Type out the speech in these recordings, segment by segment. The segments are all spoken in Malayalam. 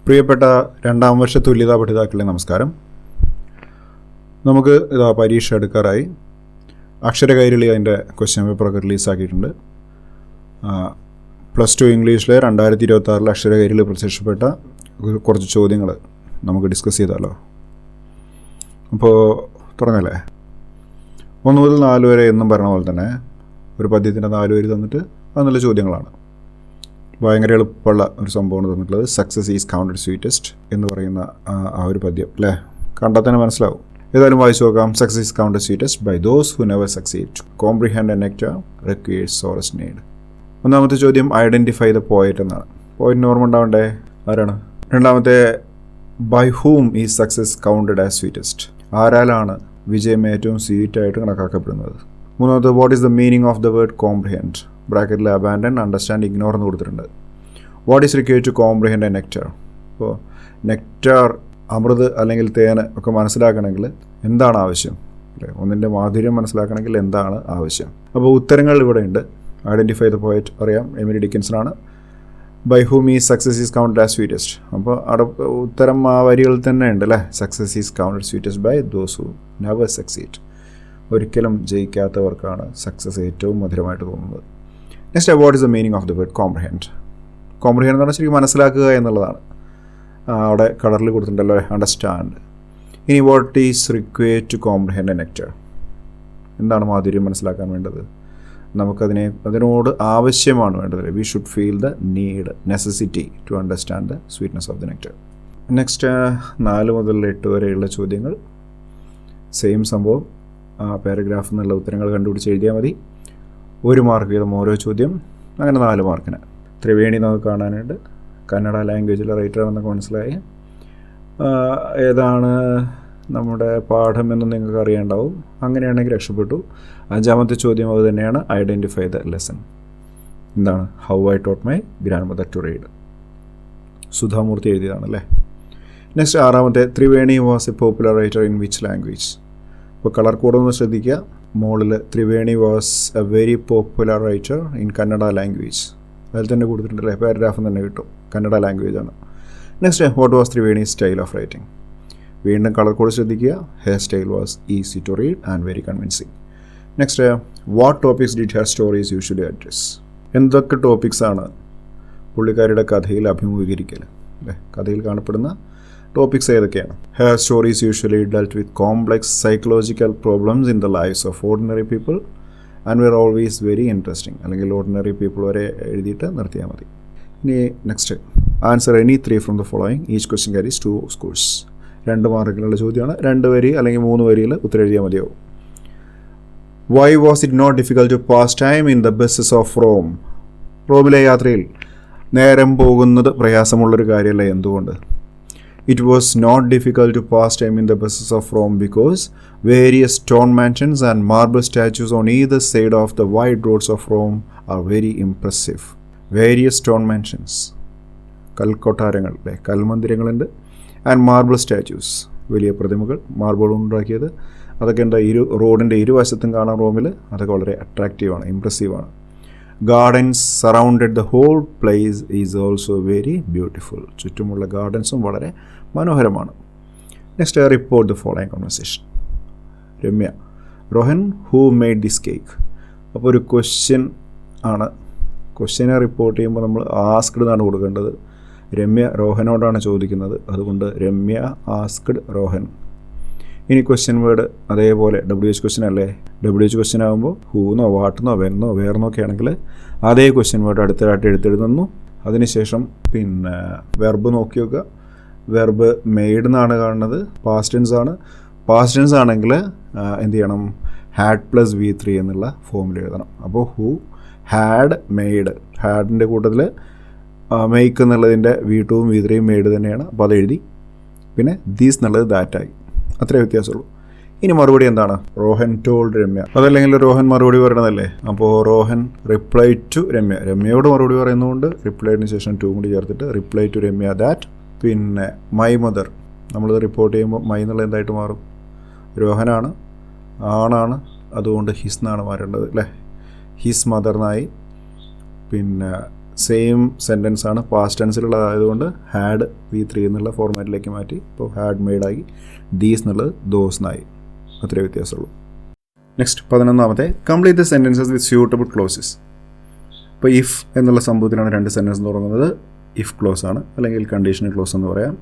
പ്രിയപ്പെട്ട രണ്ടാം വർഷ തുല്യതാ പഠിതാക്കളെ നമസ്കാരം. നമുക്ക് പരീക്ഷ എടുക്കാറായി. അക്ഷരകൈരളി അതിൻ്റെ ക്വസ്റ്റ്യൻ പേപ്പറൊക്കെ റിലീസാക്കിയിട്ടുണ്ട്. +2 ഇംഗ്ലീഷിലെ 2026 അക്ഷരകൈരളി പ്രത്യക്ഷപ്പെട്ട കുറച്ച് ചോദ്യങ്ങൾ നമുക്ക് ഡിസ്കസ് ചെയ്താലോ. അപ്പോൾ തുടങ്ങല്ലേ. 1 മുതൽ 4 വരെ എന്നും പറഞ്ഞ പോലെ തന്നെ ഒരു പദ്യത്തിൻ്റെ 4 വരി തന്നിട്ട് അത് നല്ല ചോദ്യങ്ങളാണ്. ഭയങ്കര എളുപ്പമുള്ള ഒരു സംഭവമാണ് തന്നിട്ടുള്ളത്. സക്സസ് ഈസ് കൗണ്ടഡ് സ്വീറ്റസ്റ്റ് എന്ന് പറയുന്ന ആ ഒരു പദ്യം അല്ലേ, കണ്ടാൽ തന്നെ മനസ്സിലാവും. ഏതായാലും വായിച്ചു നോക്കാം. Success is counted sweetest by those who never succeed to comprehend a nectar requires sorest need. ഒന്നാമത്തെ ചോദ്യം ഐഡൻറ്റിഫൈ ദ പോയറ്റ് എന്നാണ്. പോയറ്റിന് ഓർമ്മ ഉണ്ടാവണ്ടേ, ആരാണ്? രണ്ടാമത്തെ by whom is success counted as sweetest, ആരാലാണ് വിജയം ഏറ്റവും സ്വീറ്റായിട്ട് കണക്കാക്കപ്പെടുന്നത്. മൂന്നാമത്തെ what is the meaning of the word comprehend, ബ്രാക്കറ്റിൽ അബാൻഡൻ, അണ്ടർസ്റ്റാൻഡ്, ഇഗ്നോർ എന്ന് കൊടുത്തിട്ടുണ്ട്. What is required to comprehend a nectar. ഇപ്പോൾ നെക്ടർ, അമൃത് അല്ലെങ്കിൽ തേന് ഒക്കെ മനസ്സിലാക്കണമെങ്കിൽ എന്താണ് ആവശ്യം അല്ലേ? ഒന്നിൻ്റെ മാധുര്യം മനസ്സിലാക്കണമെങ്കിൽ എന്താണ് ആവശ്യം? അപ്പോൾ ഉത്തരങ്ങൾ ഇവിടെ ഉണ്ട്. ഐഡൻറ്റിഫൈ ദ പോയറ്റ് അറിയാം, എമിലി ഡിക്കിൻസനാണ്. By whom is success is counted as sweetest, അപ്പോൾ അവിടെ ഉത്തരം ആ വരികളിൽ തന്നെ ഉണ്ട് അല്ലേ. Success is counted sweetest by those who never succeed, ഒരിക്കലും ജയിക്കാത്തവർക്കാണ് സക്സസ് ഏറ്റവും മധുരമായിട്ട് തോന്നുന്നത്. Next, what is the meaning of the word comprehend. Comprehend എന്ന് പറഞ്ഞാൽ ശരിക്കും മനസ്സിലാക്കുക എന്നുള്ളതാണ്. അവിടെ കളറിൽ കൊടുത്തിട്ടുണ്ടല്ലോ, അണ്ടർസ്റ്റാൻഡ്. ഇനി what is required to comprehend a nectar, എന്താണ് മാധുര്യം മനസ്സിലാക്കാൻ വേണ്ടത്? അതിനോട് ആവശ്യമാണ് വേണ്ടത്. We should feel the need, necessity to understand the sweetness of the nectar. Next 4 മുതൽ 8 വരെയുള്ള ചോദ്യങ്ങൾ സെയിം സംഭവം. പാരഗ്രാഫിൽ നിന്നുള്ള ഉത്തരങ്ങൾ കണ്ടുപിടിച്ച് എഴുതിയാൽ മതി. 1 മാർക്ക് വീതം ഓരോ ചോദ്യം, അങ്ങനെ 4 മാർക്കിന്. ത്രിവേണി നമുക്ക് കാണാനുണ്ട്. കന്നഡ ലാംഗ്വേജിലെ റൈറ്ററാണെന്നൊക്കെ മനസ്സിലായി. ഏതാണ് നമ്മുടെ പാഠം എന്ന് നിങ്ങൾക്ക് അറിയാണ്ടാവും. അങ്ങനെയാണെങ്കിൽ രക്ഷപ്പെട്ടു. 5-ാമത്തെ ചോദ്യം അത് തന്നെയാണ്, ഐഡൻറ്റിഫൈ ദ ലെസൺ. എന്താണ്? How I taught my grandmother to read. Sudha Murthy എഴുതിയതാണല്ലേ. നെക്സ്റ്റ് 6-ാമത്തെ, Triveni was a popular writer in which language. ഇപ്പോൾ കളർ കോഡൊന്ന് ശ്രദ്ധിക്കുക. മോളിൽ Triveni was a very popular writer in Kannada language, അതിൽ തന്നെ കൊടുത്തിട്ടുണ്ടല്ലേ, പാരഗ്രാഫിൽ തന്നെ കിട്ടും. കന്നഡ ലാംഗ്വേജ് ആണ്. Next, what was Triveni style of writing. വീണ്ടും കളർ കോഡ് ശ്രദ്ധിക്കുക. Her style was easy to read and very convincing. Next, what topics did hair stories usually address. എന്തൊക്കെ ടോപ്പിക്സാണ് പുള്ളിക്കാരുടെ കഥയിൽ അഭിമുഖീകരിക്കൽ അല്ലേ, കഥയിൽ കാണപ്പെടുന്ന ടോപ്പിക്സ് ഏതൊക്കെയാണ്? Her stories usually dealt with complex psychological problems in the lives of ordinary people and were always very interesting. അല്ലെങ്കിൽ ഓർഡിനറി പീപ്പിൾ വരെ എഴുതിയിട്ട് നിർത്തിയാൽ മതി. ഇനി next, answer any 3 from the following. Each question carries 2 scores. 2 മാർക്കിനുള്ള ചോദ്യമാണ്. 2 വരി അല്ലെങ്കിൽ 3 വരിയിൽ ഉത്തരം എഴുതിയാൽ മതിയാവും. Why was it not difficult to pass time in the buses of Rome. റോമിലെ യാത്രയിൽ നേരം പോകുന്നത് പ്രയാസമുള്ളൊരു കാര്യമല്ല. എന്തുകൊണ്ട്? It was not difficult to pass time in the buses of Rome because various stone mansions and marble statues on either side of the wide roads of Rome are very impressive. Various stone mansions, കൽക്കൊട്ടാരങ്ങൾ അല്ലേ, കൽമന്ദിരങ്ങളുണ്ട്. ആൻഡ് മാർബിൾ സ്റ്റാച്യൂസ്, വലിയ പ്രതിമകൾ മാർബിൾ ഉണ്ടാക്കിയത്. അതൊക്കെ എന്താ, റോഡിൻ്റെ ഇരുവശത്തും കാണാം റോമിൽ. അതൊക്കെ വളരെ അട്രാക്റ്റീവാണ്, ഇംപ്രസീവാണ്. Gardens surrounded the whole place is also very beautiful. ചുറ്റുമുള്ള ഗാർഡൻസും വളരെ മനോഹരമാണ്. Next, report the following conversation. Ramya, Rohan who made this cake. അപ്പോൾ ഒരു ക്വസ്റ്റ്യൻ ആണ്. ക്വസ്റ്റ്യനെ റിപ്പോർട്ട് ചെയ്യുമ്പോൾ നമ്മൾ ആസ്ക്ഡ് എന്നാണ് കൊടുക്കേണ്ടത്. രമ്യ റോഹനോടാണ് ചോദിക്കുന്നത്, അതുകൊണ്ട് രമ്യ ആസ്ക്ഡ് റോഹൻ. ഇനി ക്വസ്റ്റ്യൻ വേർഡ് അതേപോലെ WH ക്വസ്റ്റ്യൻ അല്ലേ. WH ക്വസ്റ്റ്യൻ ആകുമ്പോൾ ഹൂന്നോ വാട്ടെന്നോ വെന്നോ വേർന്നോ ഒക്കെ ആണെങ്കിൽ അതേ ക്വസ്റ്റ്യൻ വേർഡ് അടുത്തതായിട്ട് എടുത്തെഴുതുന്നു. അതിനുശേഷം പിന്നെ വെർബ് നോക്കി നോക്കുക. വെർബ് മെയ്ഡ് എന്നാണ് കാണുന്നത്, പാസ്റ്റ് ടെൻസ് ആണ്. പാസ്റ്റ് ടെൻസ് ആണെങ്കിൽ എന്ത് ചെയ്യണം? ഹാഡ് + V3 എന്നുള്ള ഫോമിൽ എഴുതണം. അപ്പോൾ ഹൂ ഹാഡ് മെയ്ഡ്, ഹാഡിൻ്റെ കൂട്ടത്തിൽ മെയ്ക്ക് എന്നുള്ളതിൻ്റെ V2ഉം V3ഉം മെയ്ഡ് തന്നെയാണ്. അപ്പോൾ അത് എഴുതി. പിന്നെ ദീസ് എന്നുള്ളത് ദാറ്റായി. അത്രേ വ്യത്യാസമുള്ളൂ. ഇനി മറുപടി എന്താണ്? റോഹൻ ടോൾഡ് രമ്യ. അതല്ലെങ്കിൽ റോഹൻ മറുപടി പറയണതല്ലേ. അപ്പോൾ റോഹൻ റിപ്ലൈ ടു രമ്യ, രമ്യയോട് മറുപടി പറയുന്നതുകൊണ്ട് റിപ്ലൈഡിന് ശേഷം 2 കൂടി ചേർത്തിട്ട് റിപ്ലൈ ടു രമ്യ ദാറ്റ്. പിന്നെ മൈ മദർ, നമ്മളിത് റിപ്പോർട്ട് ചെയ്യുമ്പോൾ മൈ എന്നുള്ളത് എന്തായിട്ട് മാറും? രോഹനാണ്, ആണാണ്, അതുകൊണ്ട് ഹിസ് എന്നാണ് മാറേണ്ടത് അല്ലേ. ഹിസ് മദർ എന്നായി. പിന്നെ സെയിം സെൻറ്റൻസ് ആണ്, പാസ്റ്റ് ടെൻസിലുള്ളതായതുകൊണ്ട് ഹാഡ് V3 എന്നുള്ള ഫോർമാറ്റിലേക്ക് മാറ്റി. ഇപ്പോൾ ഹാഡ് മെയ്ഡായി, ദീസ് എന്നുള്ളത് ദോസ് എന്നായി. അത്രേ വ്യത്യാസമുള്ളൂ. നെക്സ്റ്റ് 11ാമത്തെ, complete the sentences with suitable clauses. ഇപ്പോൾ ഇഫ് എന്നുള്ള സംഭവത്തിലാണ് രണ്ട് സെൻറ്റൻസ് തുടങ്ങുന്നത്. ഇഫ് ക്ലോസ് ആണ്, അല്ലെങ്കിൽ കണ്ടീഷണൽ ക്ലോസ് എന്ന് പറയാം.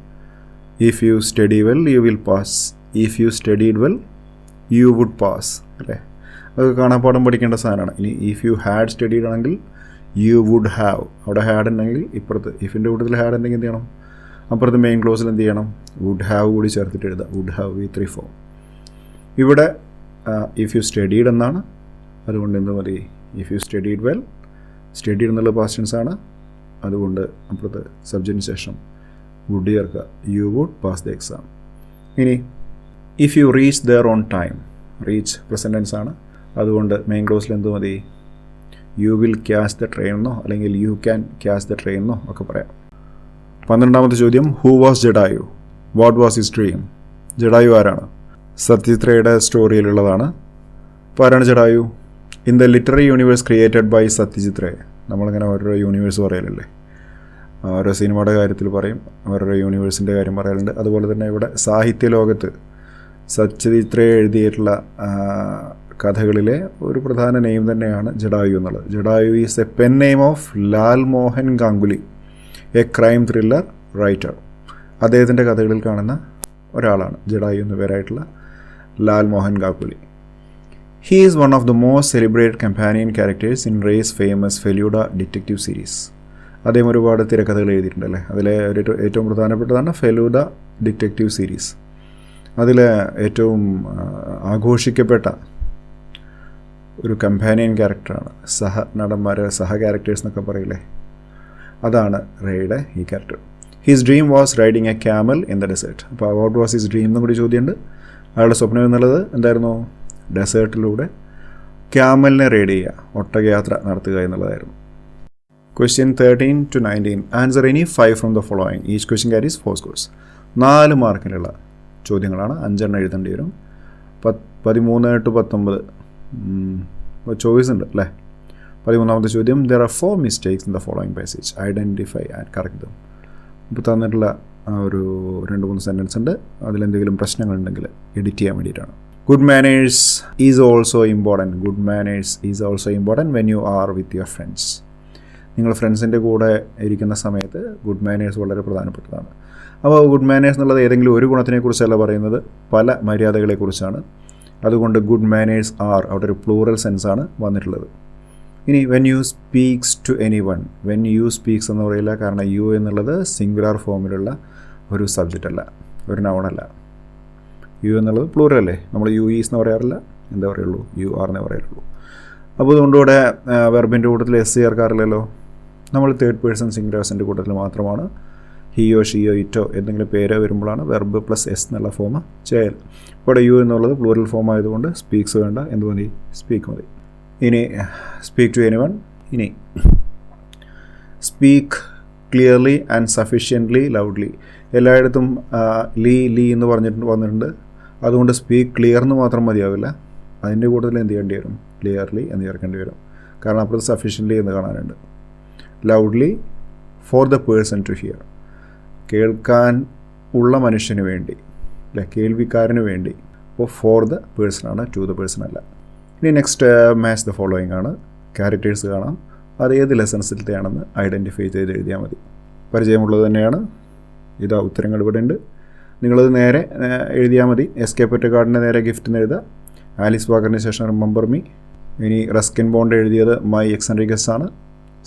If you study well you will pass, if you studied well you would pass, അല്ലേ? അത് കാണാപ്പാടം പഠിക്കേണ്ട സാധനമാണ്. ഇനി ഇഫ് യു ഹാഡ് സ്റ്റഡീഡ് ആണെങ്കിൽ യു വുഡ് ഹാവ്, അവിടെ ഹാഡ് ഉണ്ടെങ്കിൽ ഇപ്പുറത്ത് ഇഫിൻ്റെ കൂട്ടത്തിൽ ഹാഡ് ഉണ്ടെങ്കിൽ എന്ത് ചെയ്യണം, അപ്പുറത്ത് മെയിൻ ക്ലോസിൽ എന്ത് ചെയ്യണം, വുഡ് ഹാവ് കൂടി ചേർത്തിട്ട് എഴുതാം. Would have V3 form. ഇവിടെ ഇഫ് യു സ്റ്റഡീഡ് എന്നാണ്, അതുകൊണ്ട് എന്ത് മതി, if you studied well, studied എന്നുള്ള പാസ്റ്റ് ടെൻസ് ആണ്, അതുകൊണ്ട് അപ്പുറത്ത് സബ്ജക്റ്റിന് ശേഷം വുഡ് ചേർക്കുക, you would pass the exam. ഇനി if you reach there on time, reach present tense ആണ്, അതുകൊണ്ട് മെയിൻ ക്ലോസിൽ എന്ത് മതി, you will catch the train എന്നോ അല്ലെങ്കിൽ you can catch the train എന്നോ ഒക്കെ പറയാം. 12ാമത്തെ ചോദ്യം, who was Jatayu, what was his dream. Jatayu ആരാണ്? സത്യജിത്രയുടെ സ്റ്റോറിയിലുള്ളതാണ്. അപ്പോൾ ആരാണ് Jatayu? In the literary universe created by Satyajit Ray. നമ്മളിങ്ങനെ ഓരോരോ യൂണിവേഴ്സ് പറയലല്ലേ, ഓരോ സിനിമയുടെ കാര്യത്തിൽ പറയും, ഓരോരോ യൂണിവേഴ്സിൻ്റെ കാര്യം പറയാറുണ്ട്. അതുപോലെ തന്നെ ഇവിടെ സാഹിത്യ ലോകത്ത് സത്യജിത്ര എഴുതിയിട്ടുള്ള കഥകളിലെ ഒരു പ്രധാന നെയിം തന്നെയാണ് ജഡായു എന്നുള്ളത്. Jatayu is a pen name of Lal Mohan Ganguly, a crime thriller writer. അദ്ദേഹത്തിൻ്റെ കഥകളിൽ കാണുന്ന ഒരാളാണ് ജഡായു എന്ന പേരായിട്ടുള്ള Lal Mohan Ganguly. He is one of the most celebrated companion characters in Ray's famous Feluda detective series. അദ്ദേഹം ഒരുപാട് തിരക്കഥകൾ എഴുതിയിട്ടുണ്ടല്ലേ. അതിലെ ഏറ്റവും പ്രധാനപ്പെട്ടതാണ് ഫെലൂഡ ഡിറ്റക്റ്റീവ് സീരീസ്. അതിലെ ഏറ്റവും ആഘോഷിക്കപ്പെട്ട ഒരു കമ്പാനിയൻ ക്യാരക്ടറാണ്, സഹ നടന്മാർ, സഹ ക്യാരക്ടേഴ്സ് എന്നൊക്കെ പറയില്ലേ, അതാണ് റേയുടെ ഈ character. His dream was riding a camel in the desert. അപ്പോൾ വാട്ട് വാസ് ഹിസ് ഡ്രീം എന്നും കൂടി ചോദ്യമുണ്ട്. അയാളുടെ സ്വപ്നം എന്നുള്ളത് എന്തായിരുന്നു? ഡെസേർട്ടിലൂടെ ക്യാമലിനെ റൈഡ് ചെയ്യുക, ഒട്ടകയാത്ര നടത്തുക എന്നുള്ളതായിരുന്നു. Question 13 to 19. Answer any 5 from the following. Each question carries 4 scores. 4 മാർക്കിലുള്ള ചോദ്യങ്ങളാണ്, 5 എണ്ണം എഴുതേണ്ടി വരും. 13 to 19 ചോയ്സ് ഉണ്ട് അല്ലേ. 13ാമത്തെ ചോദ്യം, there are 4 mistakes in the following passage. Identify and correct them. ഇപ്പോൾ തന്നിട്ടുള്ള ഒരു 2-3 സെൻറ്റൻസ് ഉണ്ട്, അതിലെന്തെങ്കിലും പ്രശ്നങ്ങളുണ്ടെങ്കിൽ എഡിറ്റ് ചെയ്യാൻ വേണ്ടിയിട്ടാണ്. Good manners is also important. Good manners is also important when you are with your friends. നിങ്ങൾ ഫ്രണ്ട്സിൻ്റെ കൂടെ ഇരിക്കുന്ന സമയത്ത് ഗുഡ് മാനേഴ്സ് വളരെ പ്രധാനപ്പെട്ടതാണ്. അപ്പോൾ ഗുഡ് മാനേഴ്സ് എന്നുള്ളത് ഏതെങ്കിലും ഒരു ഗുണത്തിനെക്കുറിച്ചല്ല പറയുന്നത്, പല മര്യാദകളെക്കുറിച്ചാണ്. അതുകൊണ്ട് ഗുഡ് മാനേഴ്സ് ആർ അവിടെ ഒരു പ്ലൂറൽ സെൻസാണ് വന്നിട്ടുള്ളത്. ഇനി when you speaks to anyone, when you speaks എന്ന് പറയില്ല, കാരണം യു എന്നുള്ളത് സിംഗുലാർ ഫോമിലുള്ള ഒരു സബ്ജക്റ്റ് അല്ല, ഒരു നൗണല്ല. യു എന്നുള്ളത് പ്ലൂറൽ അല്ലേ, നമ്മൾ യു ഈസ് എന്ന് പറയാറില്ല, എന്താ പറയുള്ളൂ, യു ആർ എന്നേ പറയുള്ളൂ. അപ്പോൾ അതുകൊണ്ട് ഇവിടെ വെർബിൻ്റെ കൂട്ടത്തിൽ എസ് ചേർക്കാറില്ലല്ലോ. നമ്മൾ തേർഡ് പേഴ്സൺ സിംഗുലേഴ്സിൻ്റെ കൂട്ടത്തിൽ മാത്രമാണ് ഹിയോ ഷിയോ ഇറ്റോ എന്തെങ്കിലും പേര് വരുമ്പോഴാണ് വെർബ് പ്ലസ് എസ് എന്നുള്ള ഫോം ചെയ്യൽ. ഇവിടെ യു എന്നുള്ളത് പ്ലൂറൽ ഫോം ആയതുകൊണ്ട് സ്പീക്സ് വേണ്ട, എന്ത് മതി, സ്പീക്ക് മതി. ഇനി സ്പീക്ക് ടു എനി വൺ. ഇനി speak clearly and sufficiently loudly. എല്ലായിടത്തും ലീ എന്ന് വന്നിട്ടുണ്ട്. അതുകൊണ്ട് സ്പീക്ക് ക്ലിയർ എന്ന് മാത്രം മതിയാവില്ല, അതിൻ്റെ കൂട്ടത്തിൽ എന്ത് ചെയ്യേണ്ടി വരും, ക്ലിയർലി എന്ന് ചേർക്കേണ്ടി വരും. കാരണം അപ്പുറത്ത് സഫിഷ്യൻ്റ്ലി എന്ന് കാണാനുണ്ട്. Loudly for the person to hear, കേൾക്കാൻ ഉള്ള മനുഷ്യന് വേണ്ടി അല്ലെ, കേൾവിക്കാരന് വേണ്ടി. അപ്പോൾ ഫോർ ദ പേഴ്സൺ ആണ്, ടു ദ പേഴ്സൺ അല്ല. ഇനി നെക്സ്റ്റ് മാച്ച് ദ ഫോളോയിങ് ആണ്. ക്യാരക്ടേഴ്സ് കാണാം, അത് ഏത് ലെസൺസിലത്തെയാണെന്ന് ഐഡൻറ്റിഫൈ ചെയ്ത് എഴുതിയാൽ മതി. പരിചയമുള്ളത് തന്നെയാണ്. ഇതാ ഉത്തരങ്ങൾ ഇവിടെ ഉണ്ട്, നിങ്ങളത് നേരെ എഴുതിയാൽ മതി. എസ്കെ പൊറ്റക്കാടിൻ്റെ നേരെ ഗിഫ്റ്റ് എന്ന് എഴുതുക. ആലിസ് വാക്കറിന് ശേഷം റിമെമ്പർ മീ. ഇനി റസ്കിൻ ബോണ്ട് എഴുതിയത് മൈ എക്സെൻട്രിക്കസ് ആണ്.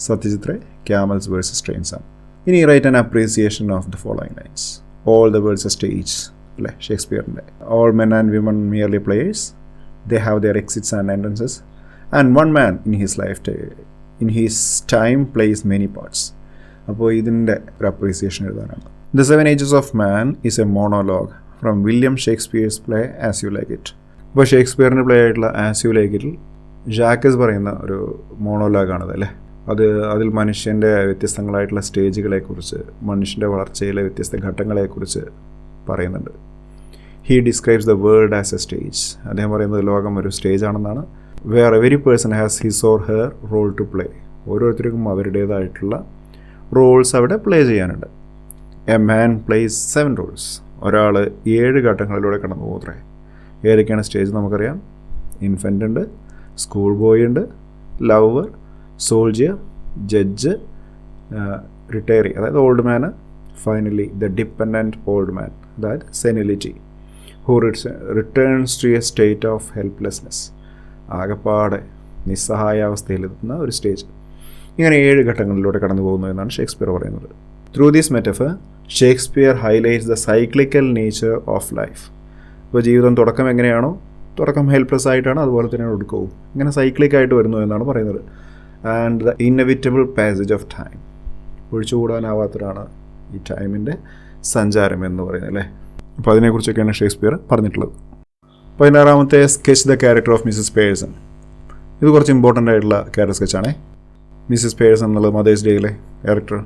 സത്യജിത്ര ക്യാമൽസ് വേഴ്സസ് ട്രെയിൻസ് ആണ്. ഇനി write an appreciation of the following lines. All the world's stage അല്ലേ, ഷേക്സ്പിയറിൻ്റെ. All men and women merely players, they have their exits and entrances, and one man in his time plays many parts. അപ്പോൾ ഇതിൻ്റെ ഒരു അപ്രീസിയേഷൻ എഴുതാനാണ്. The 7 Ages of Man is a monologue from William Shakespeare's play As You Like It. ഇപ്പോൾ ഷേക്സ്പിയറിൻ്റെ പ്ലേ ആയിട്ടുള്ള ആസ് യു ലൈക്ക് ഇറ്റിൽ ജാക്കസ് പറയുന്ന ഒരു മോണോലോഗാണത് അല്ലേ. അതിൽ മനുഷ്യൻ്റെ വ്യത്യസ്തങ്ങളായിട്ടുള്ള സ്റ്റേജുകളെക്കുറിച്ച്, മനുഷ്യൻ്റെ വളർച്ചയിലെ വ്യത്യസ്ത ഘട്ടങ്ങളെക്കുറിച്ച് പറയുന്നുണ്ട്. He describes the world as a stage. അദ്ദേഹം പറയുന്നത് ലോകം ഒരു സ്റ്റേജ് ആണെന്നാണ്. Where every person has his or her role to play. ഓരോരുത്തർക്കും അവരുടേതായിട്ടുള്ള റോൾസ് അവിടെ പ്ലേ ചെയ്യാനുണ്ട്. A man plays 7 roles. ഒരാൾ 7 ഘട്ടങ്ങളിലൂടെ കടന്നു പോകുന്നത്രേ. ഏതൊക്കെയാണ് സ്റ്റേജ് നമുക്കറിയാം. ഇൻഫൻ്റ് ഉണ്ട്, സ്കൂൾ ബോയ് ഉണ്ട്, ലവർ, സോൾജിയർ, ജഡ്ജ്, റിട്ടയറി അതായത് old man, finally the dependent old man അതായത് senility, who returns to a state of helplessness, ആകെപ്പാടെ നിസ്സഹായാവസ്ഥയിലെത്തുന്ന ഒരു സ്റ്റേജ്. ഇങ്ങനെ 7 ഘട്ടങ്ങളിലൂടെ കടന്നു പോകുന്നു എന്നാണ് ഷേക്സ്പിയർ പറയുന്നത്. Through this metaphor Shakespeare highlights the cyclical nature of life. ഇപ്പോൾ ജീവിതം തുടക്കം എങ്ങനെയാണോ, തുടക്കം ഹെൽപ്ലെസ് ആയിട്ടാണ്, അതുപോലെ തന്നെ ഒടുക്കവും ഇങ്ങനെ സൈക്ലിക്കായിട്ട് വരുന്നു എന്നാണ് പറയുന്നത്. And the inevitable passage of time, ഒഴിച്ചുകൂടാനാവാത്തതാണ് ഈ ടൈമിൻ്റെ സഞ്ചാരം എന്ന് പറയുന്നത് അല്ലേ. അപ്പോൾ അതിനെക്കുറിച്ചൊക്കെയാണ് ഷേക്സ്പിയർ പറഞ്ഞിട്ടുള്ളത്. 16ാമത്തെ sketch the character of Mrs Pearson. ഇത് കുറച്ച് ഇമ്പോർട്ടൻ്റ് ആയിട്ടുള്ള ക്യാരക്ടർ സ്കെച്ചാണേ. മിസ്സസ് പേഴ്സൺ എന്നുള്ളത് മദേഴ്സ് ഡേയിലെ character.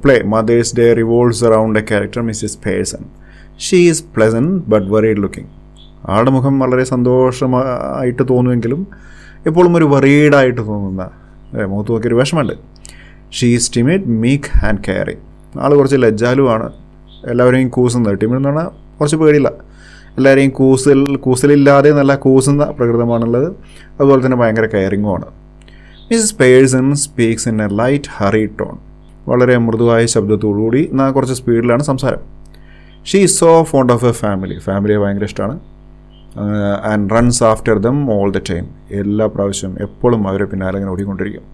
Play Mother's Day revolves around a character Mrs Pearson. She is pleasant but worried looking. ആളുടെ മുഖം വളരെ സന്തോഷമായിട്ട് തോന്നുമെങ്കിലും എപ്പോഴും ഒരു വറീഡായിട്ട് തോന്നുന്ന, മുഖത്ത് നോക്കിയൊരു വിഷമമുണ്ട്. She is timid, meek and caring. ആൾ കുറച്ച് ലജ്ജാലുവാണ്, എല്ലാവരെയും കൂസുന്നത്. ടിമിഡ് എന്ന് പറഞ്ഞാൽ കുറച്ച് പേടിയില്ല, എല്ലാവരെയും കൂസലില്ലാതെ നല്ല കൂസുന്ന പ്രകൃതമാണുള്ളത്. അതുപോലെ തന്നെ ഭയങ്കര കെയറിങ്ങുമാണ്. Mrs Pearson speaks in a light hurried tone. വളരെ മൃദുവായ ശബ്ദത്തോടുകൂടി എന്നാൽ കുറച്ച് സ്പീഡിലാണ് സംസാരം. She is so fond of a family. ഫാമിലിയെ ഭയങ്കര ഇഷ്ടമാണ്. And runs after them all the time. എല്ലാ പ്രാവശ്യവും എപ്പോഴും അവരെ പിന്നാലെ ഇങ്ങനെ ഓടിക്കൊണ്ടിരിക്കും.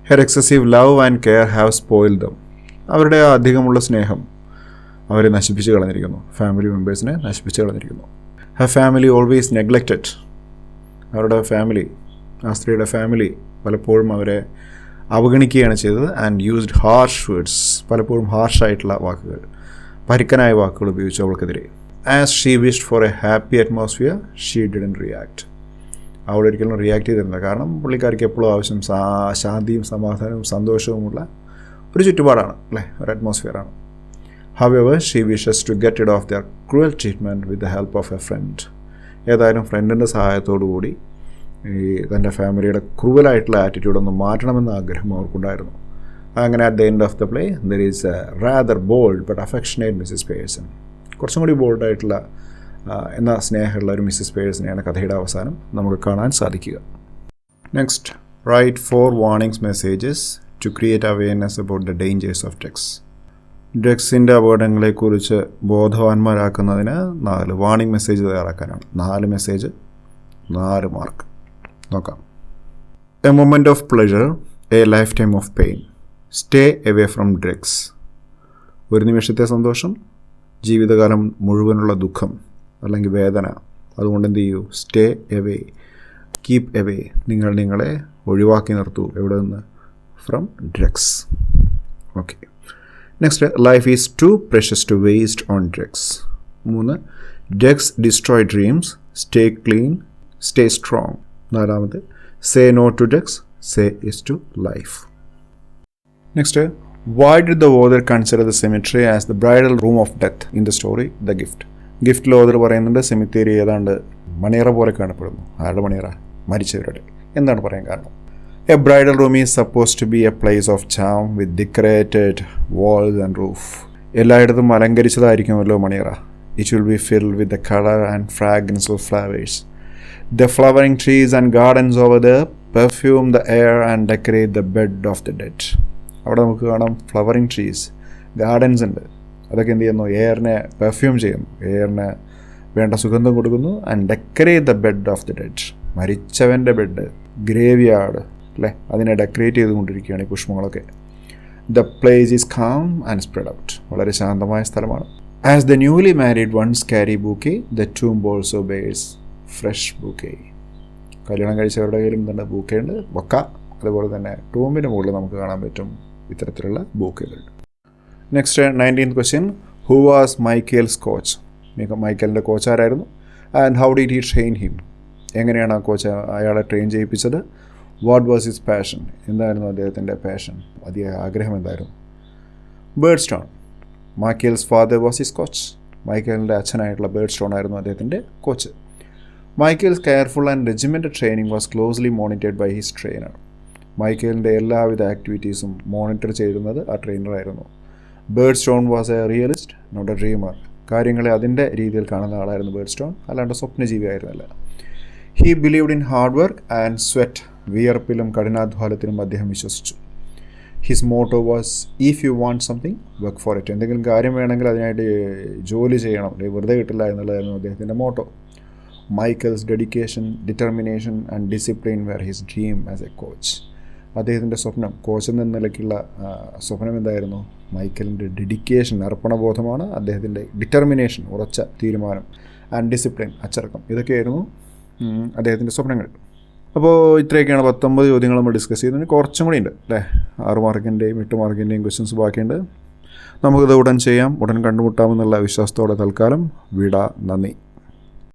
Her excessive love and care have spoiled them. അവരുടെ അധികമുള്ള സ്നേഹം അവരെ നശിപ്പിച്ച് കളഞ്ഞിരിക്കുന്നു, ഫാമിലി മെമ്പേഴ്സിനെ നശിപ്പിച്ച് കളഞ്ഞിരിക്കുന്നു. Her family always neglected. അവരുടെ ഫാമിലി, ആ സ്ത്രീയുടെ ഫാമിലി പലപ്പോഴും അവരെ അവഗണിക്കുകയാണ് ചെയ്തത്. And used harsh words. പലപ്പോഴും ഹാർഷായിട്ടുള്ള വാക്കുകൾ, പരുക്കനായ വാക്കുകൾ ഉപയോഗിച്ചു അവൾക്കെതിരെ. As she wished for a happy atmosphere she didn't react. അവൾ ഒരിക്കലും റിയാക്ട് ചെയ്തിരുന്നില്ല. കാരണം പുള്ളിക്കാർക്ക് എപ്പോഴും ആവശ്യം ശാന്തിയും സമാധാനവും സന്തോഷവുമുള്ള ഒരു ചുറ്റുപാടാണ് അല്ലേ, ഒരു അറ്റ്മോസ്ഫിയറാണ്. However, she wishes to get rid of their cruel treatment with the help of a friend. ഏതായാലും ഫ്രണ്ടിൻ്റെ സഹായത്തോടു കൂടി ഈ തൻ്റെ ഫാമിലിയുടെ ക്രൂവലായിട്ടുള്ള ആറ്റിറ്റ്യൂഡൊന്ന് മാറ്റണമെന്ന ആഗ്രഹം അവർക്കുണ്ടായിരുന്നു. അങ്ങനെ at the end of the play there is a rather bold but affectionate missus person. കുറച്ചും കൂടി ബോൾഡായിട്ടുള്ള എന്ന സ്നേഹമുള്ള ഒരു മിസ്സസ് പേഴ്സണെയാണ് കഥയുടെ അവസാനം നമുക്ക് കാണാൻ സാധിക്കുക. Next, write 4 warnings messages to create awareness about the dangers of drugs. ഡ്രഗ്സിൻ്റെ അപകടങ്ങളെക്കുറിച്ച് ബോധവാന്മാരാക്കുന്നതിന് 4 വാർണിംഗ് മെസ്സേജ് തയ്യാറാക്കാനാണ്. 4 മെസ്സേജ്, 4 മാർക്ക്. നോക്കാം. A moment of pleasure, a life time of pain. Stay away from drugs. ഒരു നിമിഷത്തെ സന്തോഷം, ജീവിതകാലം മുഴുവനുള്ള ദുഃഖം അല്ലെങ്കിൽ വേദന. അതുകൊണ്ട് എന്ത് ചെയ്യൂ? Stay away, keep away. നിങ്ങളെ ഒഴിവാക്കി നിർത്തൂ. എവിടെ നിന്ന്? From drugs. Okay. Next, life is too precious to waste on drugs. 3, drugs destroy dreams, stay clean, stay strong. 4, say no to drugs, say yes to life. Next, why did the author consider the cemetery as the bridal room of death in the story The Gift? ഗിഫ്റ്റിൽ ഓതർ പറയുന്നുണ്ട് സെമിത്തേരി ഏതാണ്ട് മണിയറ പോലെ കാണപ്പെടുന്നു. ആരുടെ മണിയറ? മരിച്ചവരുടെ. എന്താണ് പറയാൻ കാരണം? A bridal room is supposed to be a place of charm with decorated walls and roof. എല്ലായിടത്തും അലങ്കരിച്ചതായിരിക്കുമല്ലോ മണിയറ. It will be filled with the color and fragrance of flowers. The flowering trees and gardens over there perfume the air and decorate the bed of the dead. അവിടെ നമുക്ക് കാണാം ഫ്ലവറിങ് ട്രീസ്, ഗാർഡൻസ് ഉണ്ട്. അതൊക്കെ എന്ത് ചെയ്യുന്നു? എയറിനെ പെർഫ്യൂം ചെയ്യുന്നു, എയറിന് വേണ്ട സുഗന്ധം കൊടുക്കുന്നു. And decorate the bed of the dead. മരിച്ചവൻ്റെ ബെഡ്, ഗ്രേവ് യാർഡ് അല്ലേ, അതിനെ ഡെക്കറേറ്റ് ചെയ്തുകൊണ്ടിരിക്കുകയാണ് ഈ പുഷ്പങ്ങളൊക്കെ. The place is calm and spread out. വളരെ ശാന്തമായ സ്ഥലമാണ്. As the newly married ones carry bouquet, the tomb also bears fresh bouquet. കല്യാണം കഴിച്ചവരുടെ കയ്യിലും തന്നെ ബൂക്കെ ഉണ്ട്, ബൊക്ക. അതുപോലെ തന്നെ ടൂമ്പിന് മുകളിൽ നമുക്ക് കാണാൻ പറ്റും ഇത്തരത്തിലുള്ള ബൂക്കുകൾ. Next, 19th question, who was Michael's coach? മൈക്കേലിൻ്റെ കോച്ച് ആരായിരുന്നു? And how did he train him? എങ്ങനെയാണ് ആ കോച്ച് അയാളെ ട്രെയിൻ ചെയ്യിപ്പിച്ചത്? What was his passion? എന്തായിരുന്നു അദ്ദേഹത്തിൻ്റെ പാഷൻ, ആഗ്രഹം എന്തായിരുന്നു? Birdstone. Michael's father was his coach. മൈക്കേലിൻ്റെ അച്ഛനായിട്ടുള്ള ബേർഡ് സ്റ്റോൺ ആയിരുന്നു അദ്ദേഹത്തിൻ്റെ coach. Michael's careful and regimented training was closely monitored by his trainer. മൈക്കലിൻ്റെ എല്ലാവിധ ആക്ടിവിറ്റീസും മോണിറ്റർ ചെയ്തിരുന്നത് ആ ട്രെയിനറായിരുന്നു. Birdstone was A realist, not a dreamer. കാര്യങ്ങളെ അതിൻ്റെ രീതിയിൽ കാണുന്ന ആളായിരുന്നു ബേർഡ്സ്റ്റോൺ, അല്ലാണ്ട് സ്വപ്നജീവിയായിരുന്നില്ല. He believed in hard work and sweat. വിയർപ്പിലും കഠിനാധ്വാനത്തിലും അദ്ദേഹം വിശ്വസിച്ചു. His motto was if you want something work for it. എന്തെങ്കിലും കാര്യം വേണമെങ്കിൽ അതിനായിട്ട് ജോലി ചെയ്യണം, അല്ലെങ്കിൽ വെറുതെ കിട്ടില്ല എന്നുള്ളതായിരുന്നു അദ്ദേഹത്തിൻ്റെ motto. Michael's dedication, determination and discipline were his dream as a coach. അദ്ദേഹത്തിൻ്റെ സ്വപ്നം, കോച്ച് എന്ന നിലയ്ക്കുള്ള സ്വപ്നം എന്തായിരുന്നു? മൈക്കലിൻ്റെ ഡെഡിക്കേഷൻ, അർപ്പണബോധമാണ്. അദ്ദേഹത്തിൻ്റെ ഡിറ്റർമിനേഷൻ, ഉറച്ച തീരുമാനം, ആൻഡ് ഡിസിപ്ലിൻ, അച്ചടക്കം, ഇതൊക്കെയായിരുന്നു അദ്ദേഹത്തിൻ്റെ സ്വപ്നങ്ങൾ. അപ്പോൾ ഇത്രയൊക്കെയാണ് 19 ചോദ്യങ്ങൾ നമ്മൾ ഡിസ്കസ് ചെയ്തതിന്. കുറച്ചും കൂടി ഉണ്ട് അല്ലേ, 6 മാർക്കിൻ്റെയും 8 മാർക്കിൻ്റെയും ക്വസ്റ്റ്യൻസ് ബാക്കിയുണ്ട്. നമുക്കിത് ഉടൻ ചെയ്യാം, ഉടൻ കണ്ടുമുട്ടാമെന്നുള്ള വിശ്വാസത്തോടെ തൽക്കാലം വിട. നന്ദി.